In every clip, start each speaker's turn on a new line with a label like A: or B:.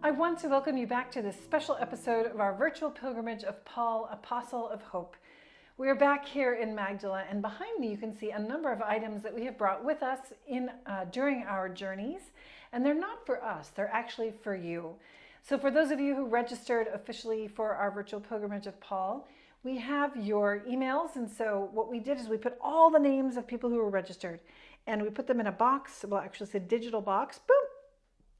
A: I want to welcome you back to this special episode of our virtual pilgrimage of Paul, Apostle of Hope. We are back here in Magdala, and behind me you can see a number of items that we have brought with us during our journeys, and they're not for us, they're actually for you. So for those of you who registered officially for our virtual pilgrimage of Paul, we have your emails, and so what we did is we put all the names of people who were registered, and we put them in a box, well actually it's a digital box, boom,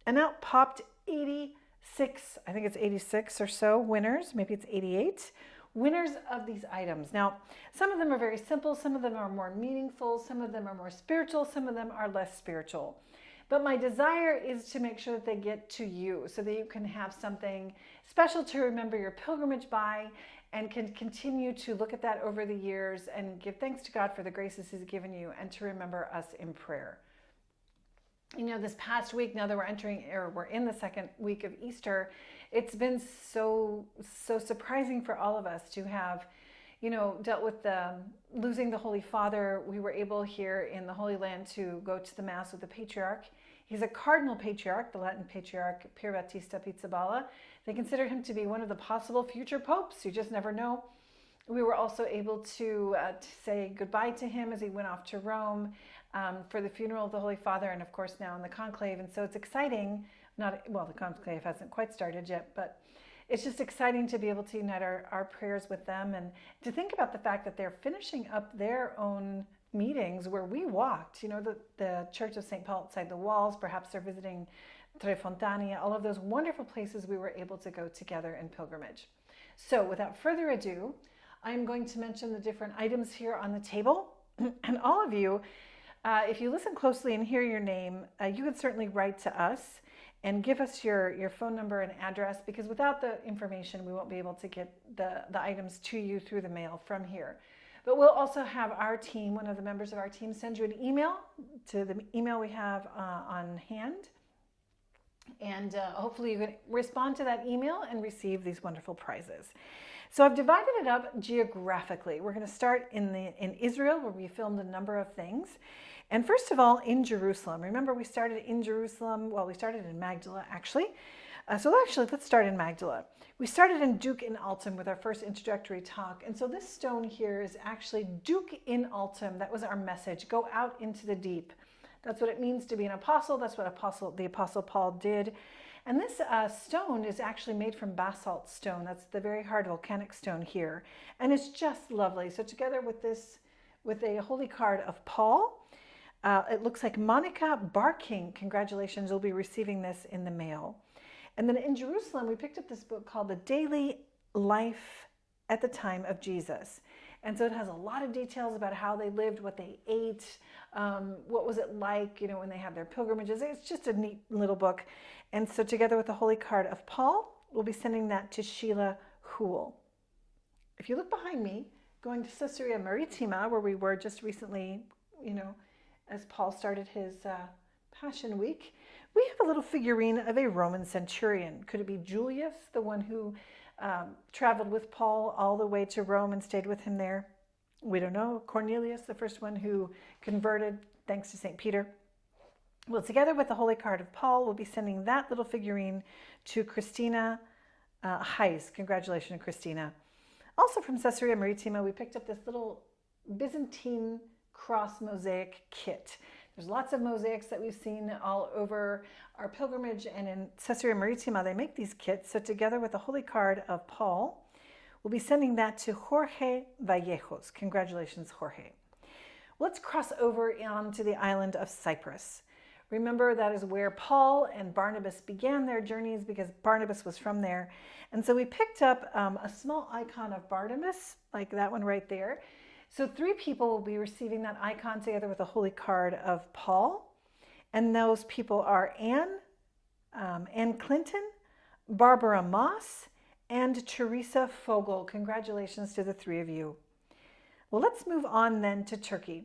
A: and out popped 86, I think it's 86 or so winners, maybe it's 88 winners of these items. Now, some of them are very simple, some of them are more meaningful, some of them are more spiritual, some of them are less spiritual. But my desire is to make sure that they get to you so that you can have something special to remember your pilgrimage by and can continue to look at that over the years and give thanks to God for the graces He's given you and to remember us in prayer. You know, this past week, now that we're in the second week of Easter, it's been so surprising for all of us to have, dealt with losing the Holy Father. We were able here in the Holy Land to go to the Mass with the Patriarch. He's a Cardinal Patriarch, the Latin Patriarch Pier Battista Pizzaballa. They consider him to be one of the possible future popes. You just never know. We were also able to say goodbye to him as he went off to Rome for the funeral of the Holy Father, and of course now in the conclave. And so it's exciting. The conclave hasn't quite started yet, but it's just exciting to be able to unite our prayers with them and to think about the fact that they're finishing up their own meetings where we walked. The Church of St. Paul outside the walls. Perhaps they're visiting Tre Fontane, all of those wonderful places we were able to go together in pilgrimage. So without further ado, I'm going to mention the different items here on the table. And all of you, if you listen closely and hear your name, you can certainly write to us and give us your phone number and address, because without the information, we won't be able to get the items to you through the mail from here. But we'll also have our team, one of the members of our team, send you an email to the email we have on hand. And hopefully you can respond to that email and receive these wonderful prizes. So I've divided it up geographically. We're going to start in Israel, where we filmed a number of things. And first of all, in Jerusalem. Remember, we started in Jerusalem. Well, we started in Magdala, actually. Let's start in Magdala. We started in Duc in Altum with our first introductory talk. And so this stone here is actually Duc in Altum. That was our message. Go out into the deep. That's what it means to be an apostle. That's what the Apostle Paul did. And this stone is actually made from basalt stone. That's the very hard volcanic stone here. And it's just lovely. So together with a holy card of Paul, it looks like Monica Barking. Congratulations, you'll be receiving this in the mail. And then in Jerusalem, we picked up this book called The Daily Life at the Time of Jesus. And so it has a lot of details about how they lived, what they ate, what was it like, when they had their pilgrimages. It's just a neat little book. And so together with the Holy Card of Paul, we'll be sending that to Sheila Hool. If you look behind me, going to Caesarea Maritima, where we were just recently, as Paul started his Passion Week, we have a little figurine of a Roman centurion. Could it be Julius, the one who traveled with Paul all the way to Rome and stayed with him there? We don't know. Cornelius, the first one who converted thanks to St. Peter. Well, together with the Holy Card of Paul, we'll be sending that little figurine to Christina Heiss. Congratulations, Christina. Also from Caesarea Maritima, we picked up this little Byzantine cross mosaic kit. There's lots of mosaics that we've seen all over our pilgrimage, and in Caesarea Maritima they make these kits. So together with the Holy Card of Paul, we'll be sending that to Jorge Vallejos. Congratulations, Jorge. Let's cross over onto the island of Cyprus. Remember, that is where Paul and Barnabas began their journeys, because Barnabas was from there. And so we picked up a small icon of Barnabas, like that one right there. So 3 people will be receiving that icon together with the Holy Card of Paul. And those people are Ann Clinton, Barbara Moss, and Teresa Fogel. Congratulations to the 3 of you. Well, let's move on then to Turkey.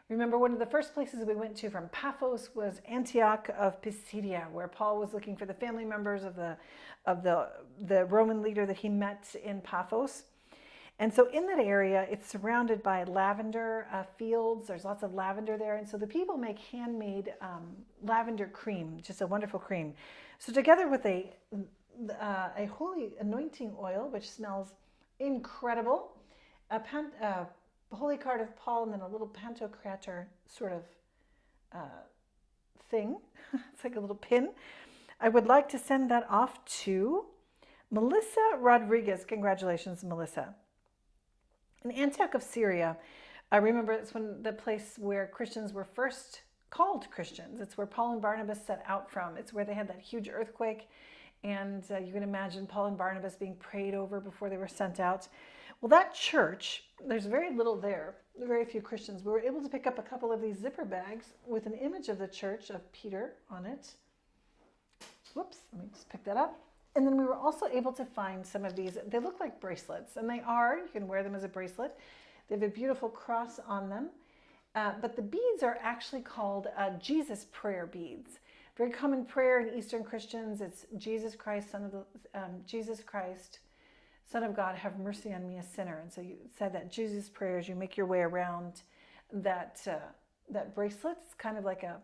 A: Remember, one of the first places we went to from Paphos was Antioch of Pisidia, where Paul was looking for the family members of the Roman leader that he met in Paphos. And so in that area, it's surrounded by lavender fields. There's lots of lavender there. And so the people make handmade lavender cream, just a wonderful cream. So together with a holy anointing oil, which smells incredible, a holy card of Paul, and then a little pantocrator sort of thing. It's like a little pin. I would like to send that off to Melissa Rodriguez. Congratulations, Melissa. In Antioch of Syria, I remember it's when the place where Christians were first called Christians. It's where Paul and Barnabas set out from. It's where they had that huge earthquake. And you can imagine Paul and Barnabas being prayed over before they were sent out. Well, that church, there's very little there, very few Christians. We were able to pick up a couple of these zipper bags with an image of the church of Peter on it. Whoops, let me just pick that up. And then we were also able to find some of these. They look like bracelets, and they are. You can wear them as a bracelet. They have a beautiful cross on them. But the beads are actually called Jesus prayer beads. Very common prayer in Eastern Christians. It's Jesus Christ, Son of God, have mercy on me, a sinner. And so you said that Jesus prayer as you make your way around that bracelet. It's kind of like a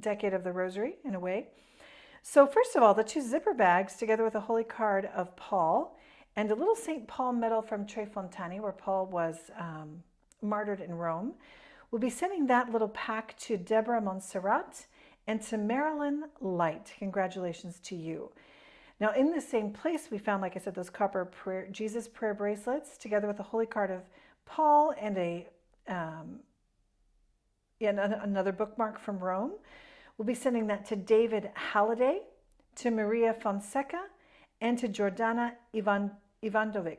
A: decade of the rosary in a way. So first of all, the two zipper bags together with a holy card of Paul and a little St. Paul medal from Trefontani, where Paul was martyred in Rome. We'll be sending that little pack to Deborah Montserrat and to Marilyn Light. Congratulations to you. Now in the same place, we found, like I said, those copper Jesus prayer bracelets together with a holy card of Paul and another bookmark from Rome. We'll be sending that to David Halliday, to Maria Fonseca, and to Jordana Ivanovic.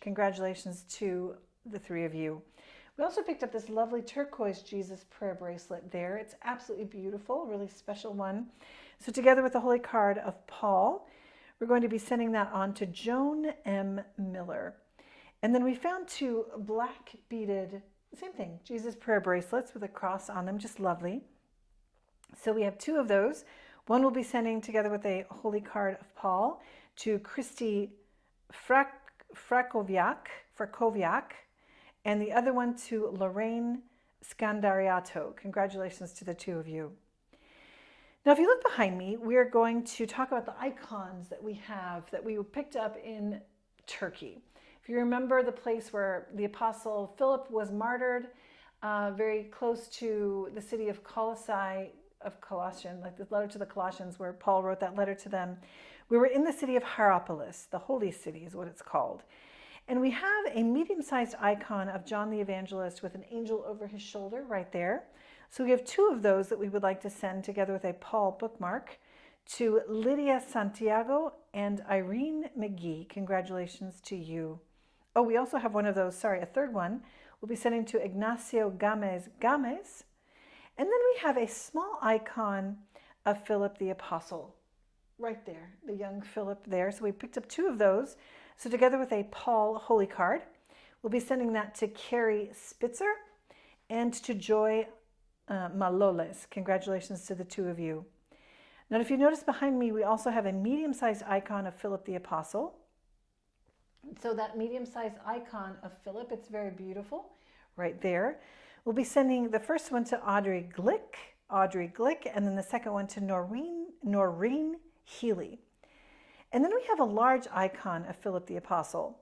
A: Congratulations to the three of you. We also picked up this lovely turquoise Jesus prayer bracelet there. It's absolutely beautiful, a really special one. So together with the holy card of Paul, we're going to be sending that on to Joan M. Miller. And then we found two black beaded, same thing, Jesus prayer bracelets with a cross on them, just lovely. So we have two of those. One we'll be sending together with a holy card of Paul to Christy Frakowiak, and the other one to Lorraine Scandariato. Congratulations to the two of you. Now, if you look behind me, we are going to talk about the icons that we have that we picked up in Turkey. If you remember the place where the Apostle Philip was martyred, very close to the city of Colossae, like the letter to the Colossians where Paul wrote that letter to them. We were in the city of Hierapolis, the holy city is what it's called. And we have a medium-sized icon of John the Evangelist with an angel over his shoulder right there. So we have two of those that we would like to send together with a Paul bookmark to Lydia Santiago and Irene McGee. Congratulations to you. Oh, we also have one of those, a third one. We'll be sending to Ignacio Gamez. And then we have a small icon of Philip the Apostle right there, the young Philip there. So we picked up two of those. So together with a Paul holy card, we'll be sending that to Carrie Spitzer and to Joy Maloles. Congratulations to the two of you. Now, if you notice behind me, we also have a medium-sized icon of Philip the Apostle. So that medium-sized icon of Philip, it's very beautiful right there. We'll be sending the first one to Audrey Glick, and then the second one to Noreen Healy. And then we have a large icon of Philip the Apostle.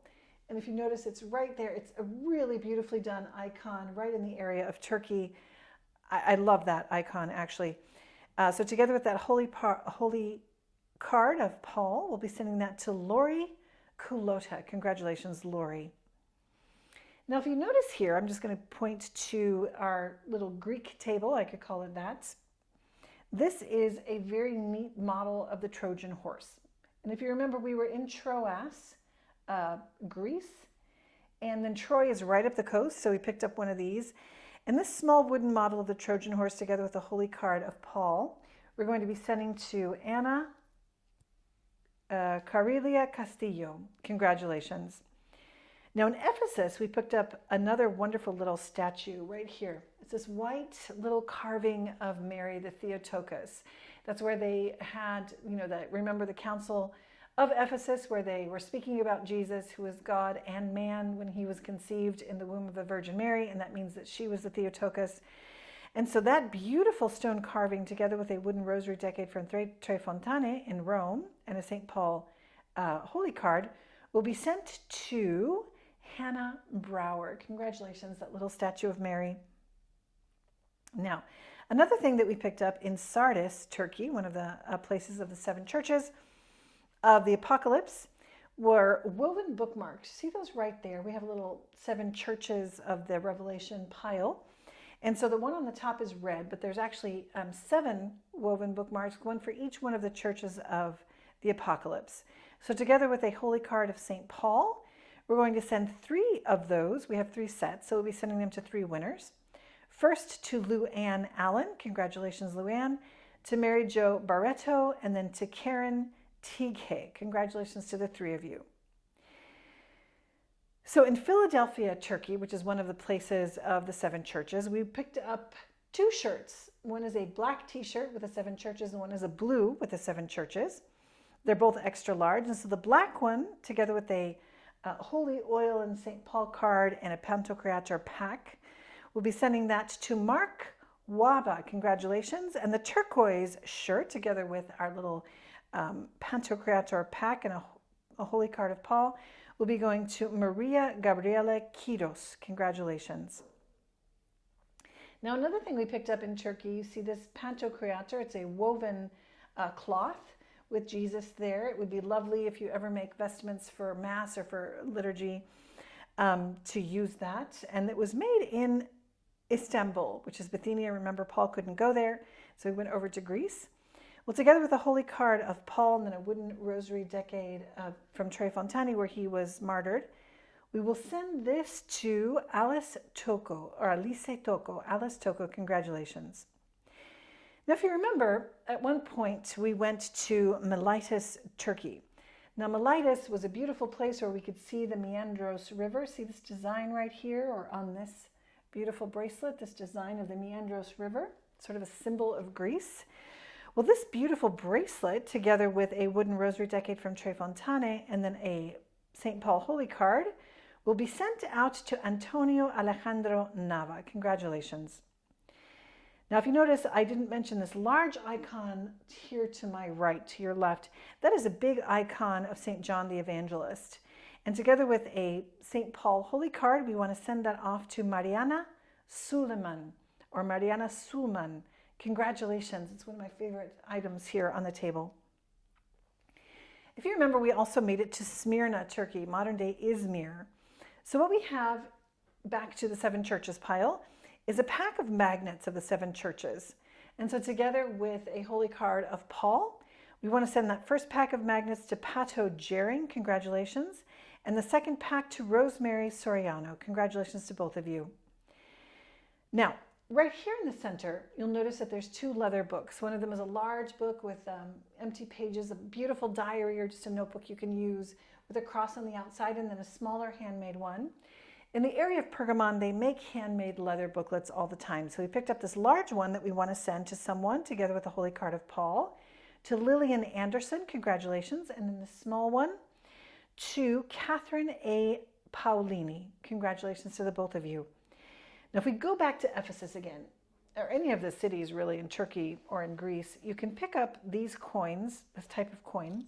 A: And if you notice, it's right there. It's a really beautifully done icon right in the area of Turkey. I love that icon, actually. So together with that holy card of Paul, we'll be sending that to Lori Kulota. Congratulations, Lori. Now, if you notice here, I'm just going to point to our little Greek table, I could call it that. This is a very neat model of the Trojan horse. And if you remember, we were in Troas, Greece, and then Troy is right up the coast, so we picked up one of these. And this small wooden model of the Trojan horse together with the holy card of Paul, we're going to be sending to Anna Carilia Castillo. Congratulations. Now in Ephesus, we picked up another wonderful little statue right here. It's this white little carving of Mary, the Theotokos. That's where they had, remember the Council of Ephesus, where they were speaking about Jesus, who is God and man when he was conceived in the womb of the Virgin Mary, and that means that she was the Theotokos. And so that beautiful stone carving, together with a wooden rosary decade from Tre Fontane in Rome and a St. Paul holy card, will be sent to Hannah Brower. Congratulations, that little statue of Mary. Now, another thing that we picked up in Sardis, Turkey, one of the places of the 7 churches of the Apocalypse, were woven bookmarks. See those right there? We have little 7 churches of the Revelation pile. And so the one on the top is red, but there's actually 7 woven bookmarks, one for each one of the churches of the Apocalypse. So together with a holy card of St. Paul, we're going to send 3 of those. We have 3 sets, so we'll be sending them to 3 winners. First to Lou Ann Allen. Congratulations, Lou Ann. To Mary Jo Barreto, and then to Karen Tighe. Congratulations to the 3 of you. So in Philadelphia, Turkey, which is one of the places of the 7 churches, we picked up 2 shirts. One is a black t-shirt with the 7 churches, and one is a blue with the 7 churches. They're both extra large. And so the black one, together with a holy oil and St. Paul card and a Pantocrator pack, we'll be sending that to Mark Waba. Congratulations. And the turquoise shirt, together with our little Pantocrator pack and a holy card of Paul, will be going to Maria Gabriele Kiros. Congratulations. Now, another thing we picked up in Turkey, you see this Pantocrator. It's a woven cloth with Jesus there. It would be lovely if you ever make vestments for Mass or for liturgy to use that. And it was made in Istanbul, which is Bithynia. Remember, Paul couldn't go there, so he went over to Greece. Well, together with a holy card of Paul and then a wooden rosary decade from Tre Fontane, where he was martyred, we will send this to Alice Toko, or Alice Toko. Alice Toko, congratulations. Now, if you remember, at one point we went to Miletus, Turkey. Now, Miletus was a beautiful place where we could see the Meandros River. See this design right here, or on this beautiful bracelet, this design of the Meandros River, sort of a symbol of Greece. Well, this beautiful bracelet, together with a wooden rosary decade from Tre Fontane and then a St. Paul holy card, will be sent out to Antonio Alejandro Nava. Congratulations. Now, if you notice, I didn't mention this large icon here to my right, to your left. That is a big icon of St. John the Evangelist. And together with a St. Paul holy card, we want to send that off to Mariana Suleiman, or Mariana Sulman. Congratulations. It's one of my favorite items here on the table. If you remember, we also made it to Smyrna, Turkey, modern-day Izmir. So what we have, back to the 7 churches pile, is a pack of magnets of the 7 churches. And so together with a holy card of Paul, we want to send that first pack of magnets to Pato Jering. Congratulations. And the second pack to Rosemary Soriano. Congratulations to both of you. Now, right here in the center, you'll notice that there's 2 leather books. One of them is a large book with empty pages, a beautiful diary or just a notebook you can use with a cross on the outside, and then a smaller handmade one. In the area of Pergamon, they make handmade leather booklets all the time. So we picked up this large one that we want to send to someone, together with the holy card of Paul, to Lillian Anderson. Congratulations. And then the small one to Catherine A. Paolini. Congratulations to the both of you. Now, if we go back to Ephesus again, or any of the cities really in Turkey or in Greece, you can pick up these coins, this type of coin.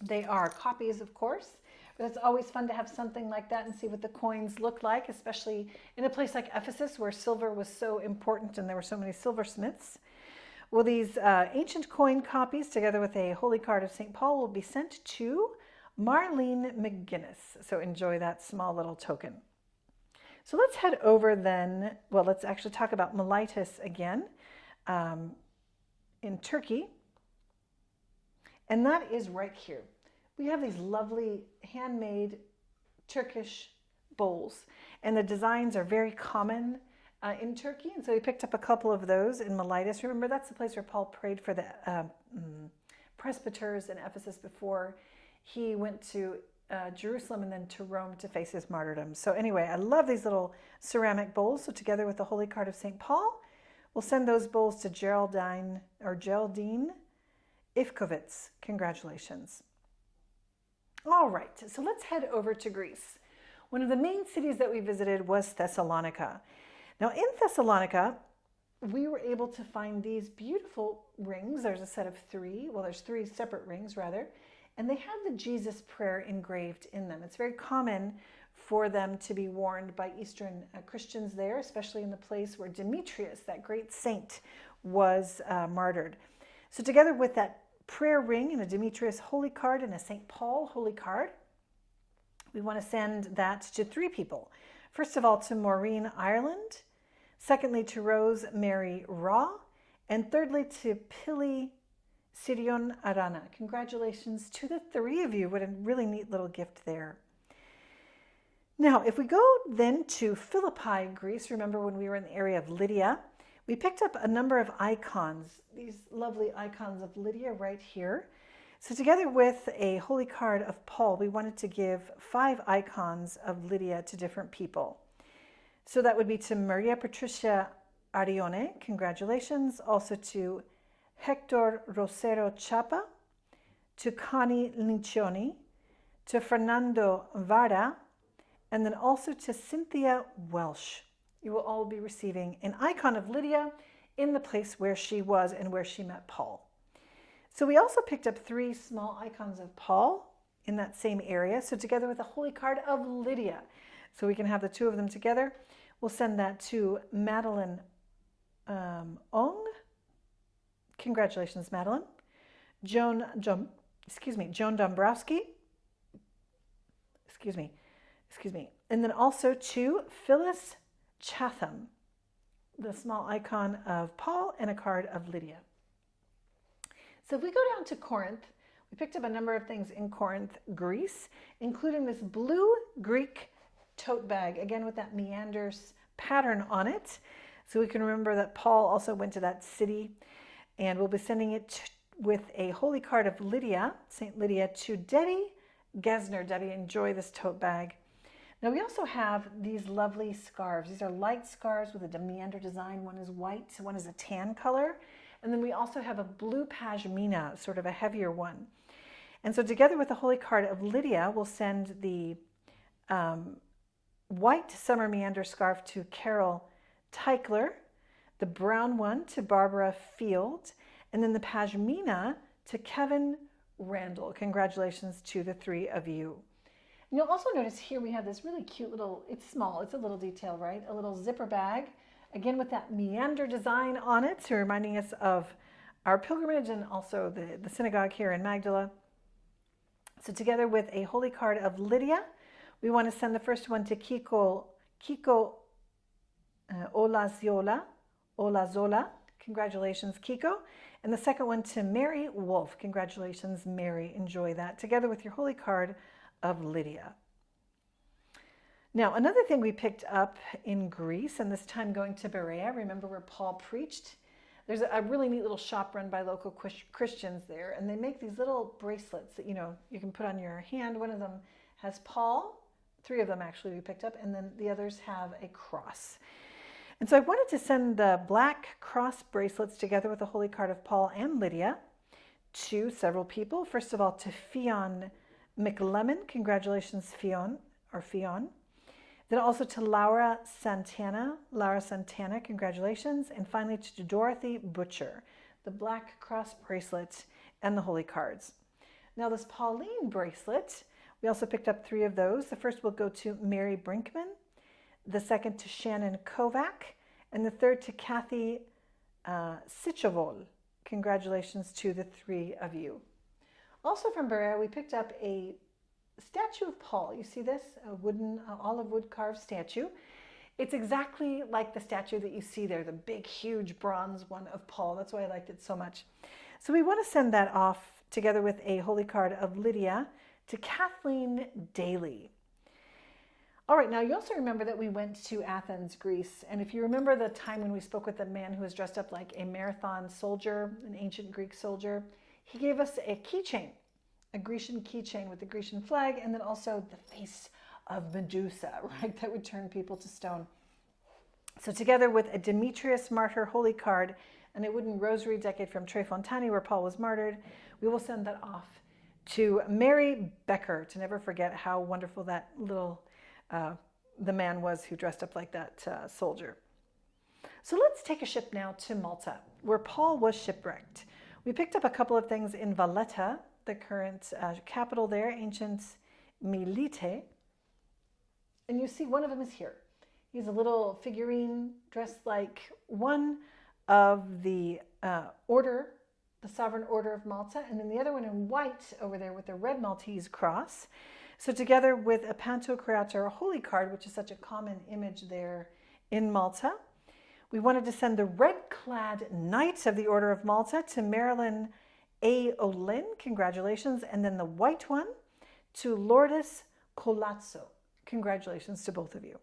A: They are copies, of course, but it's always fun to have something like that and see what the coins look like, especially in a place like Ephesus where silver was so important and there were so many silversmiths. Well, these ancient coin copies, together with a holy card of St. Paul, will be sent to Marlene McGinnis. So enjoy that small little token. So let's head over then, well, let's actually talk about Miletus again in Turkey. And that is right here. We have these lovely handmade Turkish bowls, and the designs are very common in Turkey. And so we picked up a couple of those in Miletus. Remember, that's the place where Paul prayed for the presbyters in Ephesus before he went to Jerusalem and then to Rome to face his martyrdom. So anyway, I love these little ceramic bowls. So together with the holy card of St. Paul, we'll send those bowls to Geraldine Ifkovitz. Congratulations. All right, so let's head over to Greece. One of the main cities that we visited was Thessalonica. Now in Thessalonica, we were able to find these beautiful rings. There's a set of three. Well, there's three separate rings rather, and they have the Jesus prayer engraved in them. It's very common for them to be worn by Eastern Christians there, especially in the place where Demetrius, that great saint, was martyred. So together with that prayer ring and a Demetrius holy card and a St. Paul holy card, we want to send that to three people. First of all, to Maureen, Ireland. Secondly, to Rose Mary Raw. And thirdly, to Pili Sirion Arana. Congratulations to the three of you. What a really neat little gift there. Now, if we go then to Philippi, Greece, remember when we were in the area of Lydia, we picked up a number of icons, these lovely icons of Lydia right here. So together with a holy card of Paul, we wanted to give 5 icons of Lydia to different people. So that would be to Maria Patricia Arione, congratulations. Also to Hector Rosero Chapa, to Connie Lincioni, to Fernando Vara, and then also to Cynthia Welsh. You will all be receiving an icon of Lydia in the place where she was and where she met Paul. So we also picked up 3 small icons of Paul in that same area. So together with a holy card of Lydia. So we can have the 2 of them together. We'll send that to Madeline Ong. Congratulations, Madeline. Joan Dombrowski. And then also to Phyllis Chatham, the small icon of Paul and a card of Lydia. So if we go down to Corinth, we picked up a number of things in Corinth, Greece, including this blue Greek tote bag, again with that meanders pattern on it. So we can remember that Paul also went to that city, and we'll be sending it with a holy card of Lydia, St. Lydia, to Debbie Gesner. Debbie, enjoy this tote bag. Now we also have these lovely scarves. These are light scarves with a meander design. One is white, one is a tan color. And then we also have a blue pashmina, sort of a heavier one. And so together with the holy card of Lydia, we'll send the white summer meander scarf to Carol Teichler, the brown one to Barbara Field, and then the pashmina to Kevin Randall. Congratulations to the 3 of you. And you'll also notice here we have this really cute little, it's small, it's a little detail, right? A little zipper bag, again with that meander design on it, so reminding us of our pilgrimage and also the synagogue here in Magdala. So together with a holy card of Lydia, we want to send the first one to Kiko Olazola. Congratulations, Kiko. And the second one to Mary Wolf. Congratulations, Mary. Enjoy that. Together with your holy card of Lydia. Now, another thing we picked up in Greece, and this time going to Berea, remember where Paul preached? There's a really neat little shop run by local Christians there, and they make these little bracelets that, you can put on your hand. One of them has Paul, 3 of them actually we picked up, and then the others have a cross. And so I wanted to send the black cross bracelets together with the holy card of Paul and Lydia to several people. First of all, to Fionn McLemmon. Congratulations, Fionn. Then also to Laura Santana. Congratulations. And finally to Dorothy Butcher, the black cross bracelet and the holy cards. Now this Pauline bracelet, we also picked up 3 of those. The first will go to Mary Brinkman, the second to Shannon Kovac, and the third to Kathy Sichovol. Congratulations to the 3 of you. Also from Berea, we picked up a statue of Paul. You see this? A wooden, olive wood carved statue. It's exactly like the statue that you see there, the big, huge bronze one of Paul. That's why I liked it so much. So we want to send that off together with a holy card of Lydia to Kathleen Daly. All right, now you also remember that we went to Athens, Greece. And if you remember the time when we spoke with the man who was dressed up like a marathon soldier, an ancient Greek soldier, he gave us a keychain, a Grecian keychain with the Grecian flag, and then also the face of Medusa, right? That would turn people to stone. So together with a Demetrius martyr holy card and a wooden rosary decade from Tre Fontani where Paul was martyred, we will send that off to Mary Becker, to never forget how wonderful that little, the man was who dressed up like that soldier. So let's take a ship now to Malta, where Paul was shipwrecked. We picked up a couple of things in Valletta, the current capital there, ancient Melite. And you see one of them is here. He's a little figurine dressed like one of the order, the Sovereign Order of Malta, and then the other one in white over there with the red Maltese cross. So together with a Pantocrator holy card, which is such a common image there in Malta, we wanted to send the red-clad Knight of the Order of Malta to Marilyn A. Olin, congratulations, and then the white one to Lourdes Colazzo. Congratulations to both of you.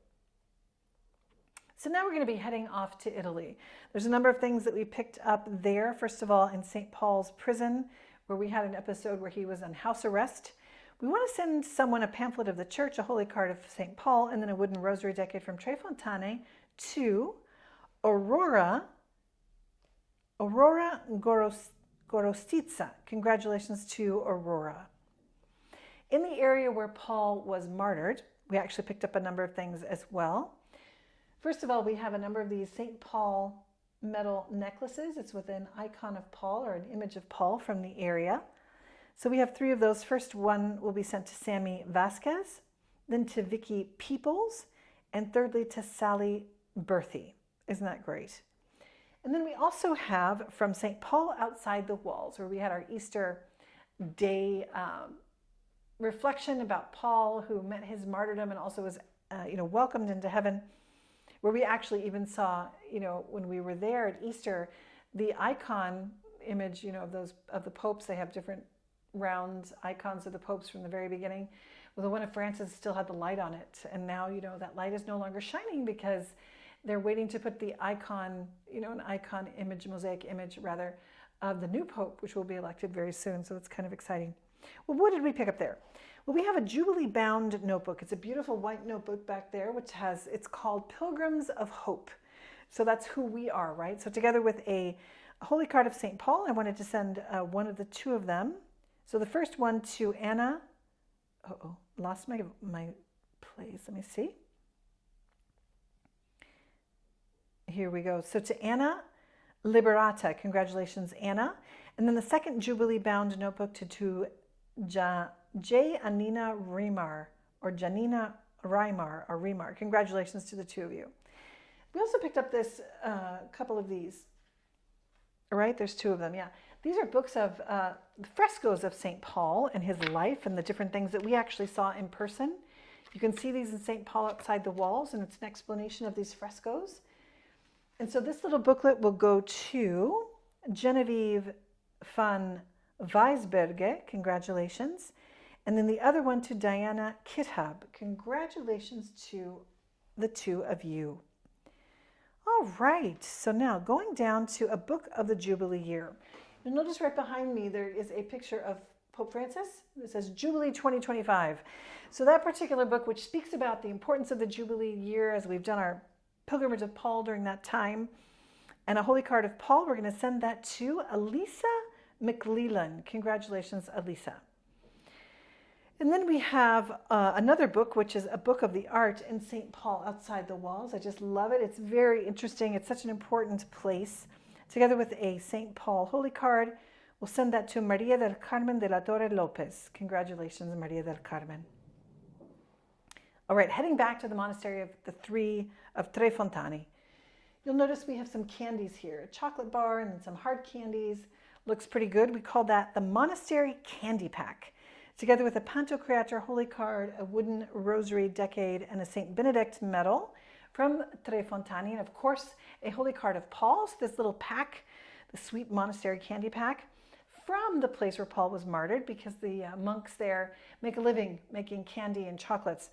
A: So now we're going to be heading off to Italy. There's a number of things that we picked up there. First of all, in St. Paul's prison, where we had an episode where he was on house arrest. We want to send someone a pamphlet of the church, a holy card of St. Paul, and then a wooden rosary decade from Tre Fontane to Aurora Gorostitsa. Congratulations to Aurora. In the area where Paul was martyred, we actually picked up a number of things as well. First of all, we have a number of these St. Paul metal necklaces. It's with an icon of Paul or an image of Paul from the area. So we have 3 of those. First one will be sent to Sammy Vasquez, then to Vicky Peoples, and thirdly to Sally Berthy. Isn't that great? And then we also have from St. Paul Outside the Walls, where we had our Easter day reflection about Paul, who met his martyrdom and also was welcomed into heaven, where we actually even saw, when we were there at Easter, the icon image, of the popes. They have different round icons of the popes from the very beginning. Well, the one of Francis still had the light on it, and now that light is no longer shining because they're waiting to put the icon, an icon image, mosaic image rather, of the new pope, which will be elected very soon. So it's kind of exciting. Well, what did we pick up there? Well, we have a Jubilee bound notebook. It's a beautiful white notebook back there, it's called Pilgrims of Hope. So that's who we are, right? So together with a holy card of St. Paul, I wanted to send one of the 2 of them. So the first one to Anna. Lost my place. Let me see. Here we go. So to Anna Liberata. Congratulations, Anna. And then the second Jubilee bound notebook to Janina Reimar, or Janina Reimar. Congratulations to the 2 of you. We also picked up this couple of these. All right, there's 2 of them, yeah. These are books of frescoes of St. Paul and his life and the different things that we actually saw in person. You can see these in St. Paul Outside the Walls, and it's an explanation of these frescoes. And so this little booklet will go to Genevieve van Weisberge. Congratulations. And then the other one to Diana Kithab. Congratulations to the 2 of you. All right, so now going down to a book of the Jubilee year. You'll notice right behind me there is a picture of Pope Francis. It says Jubilee 2025. So that particular book, which speaks about the importance of the Jubilee year as we've done our pilgrimage of Paul during that time, and a holy card of Paul, we're going to send that to Elisa McLeland. Congratulations, Elisa. And then we have another book, which is a book of the art in St. Paul Outside the Walls. I just love it. It's very interesting. It's such an important place. Together with a St. Paul holy card, we'll send that to Maria del Carmen de la Torre Lopez. Congratulations, Maria del Carmen. All right, heading back to the monastery of the Tre Fontane. You'll notice we have some candies here, a chocolate bar and some hard candies. Looks pretty good. We call that the Monastery Candy Pack. Together with a Pantocrator holy card, a wooden rosary decade, and a St. Benedict medal from Tre Fontane, and of course, a holy card of Paul's, this little pack, the sweet monastery candy pack, from the place where Paul was martyred, because the monks there make a living making candy and chocolates.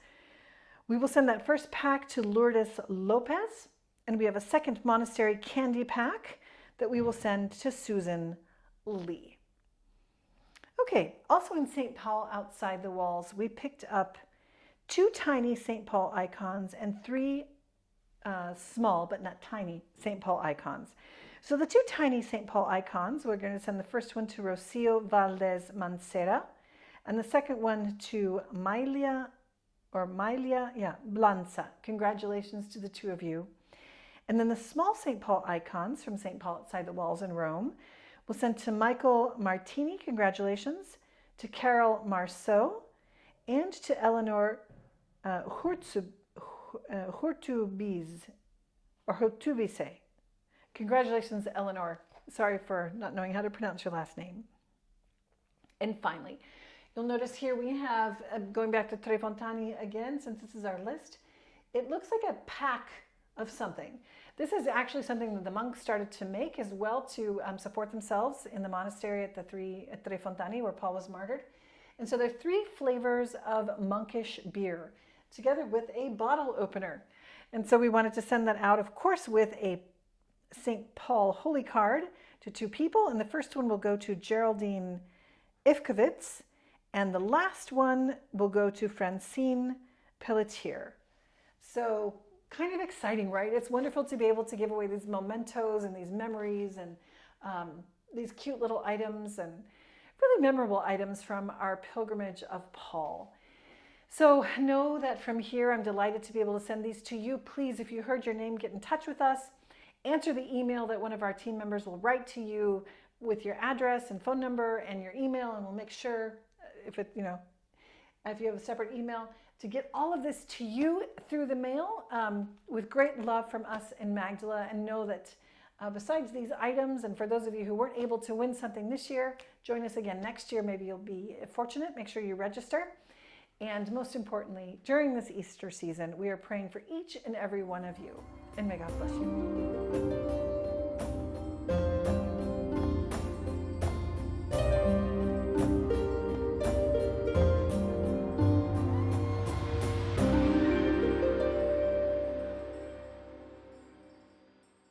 A: We will send that first pack to Lourdes Lopez, and we have a second monastery candy pack that we will send to Susan Lee. Okay, also in St. Paul Outside the Walls, we picked up 2 tiny St. Paul icons and 3 small but not tiny St. Paul icons. So the 2 tiny St. Paul icons, we're going to send the first one to Rocio Valdez Mancera, And the second one to Milia Blanza. Congratulations to the two of you. And then the small St. Paul icons from St. Paul Outside the Walls in Rome we'll send to Michael Martini, congratulations, to Carol Marceau, and to Eleanor Hurtubise. Congratulations, Eleanor. Sorry for not knowing how to pronounce your last name. And finally, you'll notice here we have, going back to Tre Fontane again, since this is our list, it looks like a pack of something. This is actually something that the monks started to make as well to support themselves in the monastery at Tre Fontane, where Paul was martyred. And so there are 3 flavors of monkish beer, together with a bottle opener. And so we wanted to send that out, of course, with a St. Paul Holy Card to 2 people. And the first one will go to Geraldine Ifkovitz, and the last one will go to Francine Pelletier. So kind of exciting, right? It's wonderful to be able to give away these mementos and these memories and these cute little items and really memorable items from our pilgrimage of Paul. So know that from here, I'm delighted to be able to send these to you. Please, if you heard your name, get in touch with us. Answer the email that one of our team members will write to you with your address and phone number and your email, and we'll make sure if you have a separate email to get all of this to you through the mail with great love from us in Magdala. And know that besides these items, and for those of you who weren't able to win something this year, join us again next year. Maybe you'll be fortunate. Make sure you register. And most importantly, during this Easter season, we are praying for each and every one of you. And may God bless you.